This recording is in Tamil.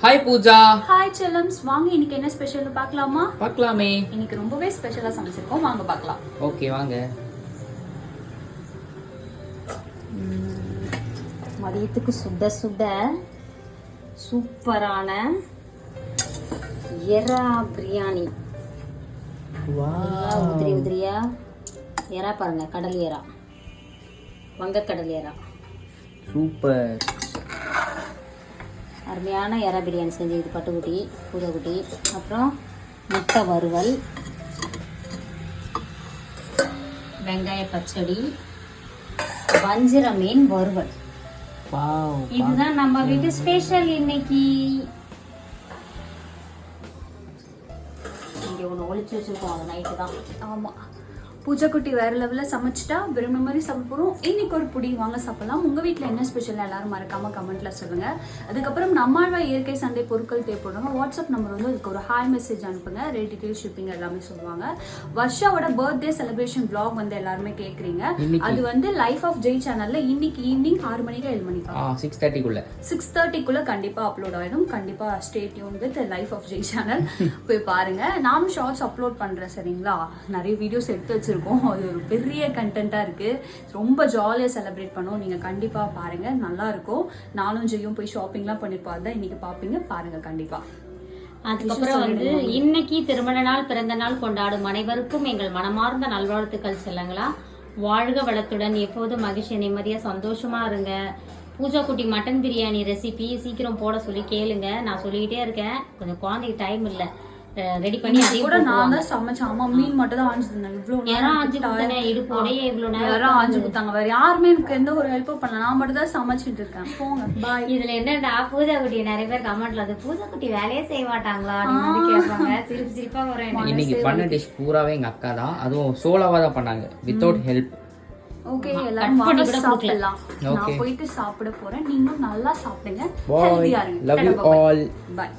ஹாய் பூஜா. ஹாய் செல்லம்ஸ், வாங்க இன்னைக்கு என்ன ஸ்பெஷல்னு பார்க்கலாமா? பார்க்கலாமே. இன்னைக்கு ரொம்பவே ஸ்பெஷலா சமைச்சிருக்கோம், வாங்க பார்க்கலாம். ஓகே வாங்க. மதியத்துக்கு சுட சுட சூப்பரான எறா பிரியாணி. உதிரி உதிரியா எறா பாருங்க, கடல் எறா, வங்கக்கடல் எறா, சூப்பர். அருமையான எறா பிரியாணி செஞ்சு இது பட்டுக்குட்டி பூதக்குட்டி. அப்புறம் முட்டை வறுவல், வெங்காய பச்சடி, வஞ்சிர மீன் வறுவல். இதுதான் நம்ம வீட்டு ஸ்பெஷல் இன்னைக்கு. இங்கே ஒன்று ஒளிச்சு வச்சிருக்கோம், அது நைட்டு தான். ஆமா, பூஜா குட்டி வேற லெவல்ல சமைச்சிட்டா விரும்ப மாதிரி சாப்பிடுறோம். இன்னைக்கு ஒரு புடி வாங்க சாப்பிடலாம். உங்க வீட்டுல என்ன ஸ்பெஷல் எல்லாரும் மறக்காம கமெண்ட்ல சொல்லுங்க. அதுக்கப்புறம் நம்மாழ்வா இயற்கை சந்தை பொருட்கள் தேவைப்படுறாங்க. வாட்ஸ்அப் நம்பர் வந்து அதுக்கு ஒரு ஹாய் மெசேஜ் அனுப்புங்க. டீடைல் ஷிப்பிங் எல்லாமே சொல்லுவாங்க. வர்ஷாவோட பர்த்டே செலிப்ரேஷன் vlog வந்து எல்லாருமே கேக்குறீங்க. அது வந்து லைஃப் ஆஃப் ஜெய் சேனல்ல இன்னைக்கு ஈவினிங் 6 மணிக்கு 7 மணிக்கு 6:30 கண்டிப்பா அப்லோட் ஆயிடும். கண்டிப்பா stay tune with life of Jai channel போய் பாருங்க. நானும் ஷார்ட்ஸ் அப்லோட் பண்றேன், சரிங்களா? நிறைய வீடியோஸ் எடுத்து வச்சிருக்கோம். அது ஒரு பெரிய கண்டென்ட்டா இருக்கு. ரொம்ப ஜாலியா செலிப்ரேட் பண்ணுவோம். நீங்க கண்டிப்பா பாருங்க, நல்லா இருக்கும். நானும் ஜெயும் போய் ஷாப்பிங்லாம் பண்ணிருப்போம். தான் இன்னைக்கு பாப்பீங்க, பாருங்க கண்டிப்பா. அதுக்கப்புறம் வந்து இன்னைக்கு திருமண நாள் பிறந்த நாள் கொண்டாடும் அனைவருக்கும் எங்கள் மனமார்ந்த நல்வாழ்த்துக்கள் செல்லுங்களா. வாழ்க வளத்துடன், எப்போதும் மகிழ்ச்சி நிம்மதியா சந்தோஷமா இருங்க. பூஜா குட்டி மட்டன் பிரியாணி ரெசிபி சீக்கிரம் போட சொல்லி கேளுங்க. நான் சொல்லிக்கிட்டே இருக்கேன், கொஞ்சம் குழந்தைக்கு டைம் இல்லை, ரெடி பண்ணி கூட நான் தான் சமைச்சேன். அம்மா மீன் மட்டும் தான் ஆஞ்சு தந்தாங்க. இவ்வளவு நேரம் ஆஞ்சு கொடுத்தாங்க, இடுப்போடையே இவ்வளவு நேரம் ஆஞ்சு கொடுத்தாங்க. வேற யாருமே எனக்கு எந்த ஒரு ஹெல்ப்பும் பண்ணல, நான் மட்டும் தான் சமைச்சிட்டு இருக்கேன். போங்க பாய். இதுல என்னடா பூஜா குட்டி நிறைய பேர் கமெண்ட்ல அது பூஜா குட்டி வேலையே செய்ய மாட்டாங்களா அப்படின்னு கேட்பாங்க. சிரிப்பு சிரிப்பா வரும். இன்னைக்கு பண்ண டிஷ் பூராவே எங்க அக்கா தான், அதுவும் சோலாவா தான் பண்ணாங்க, வித்தவுட் ஹெல்ப். ஓகே, எல்லாரும் வாங்க சாப்பிடலாம். நான் போயிட்டு சாப்பிட போறேன். நீங்களும் நல்லா சாப்பிடுங்க, ஹெல்தியா இருங்க. Love you all. பை.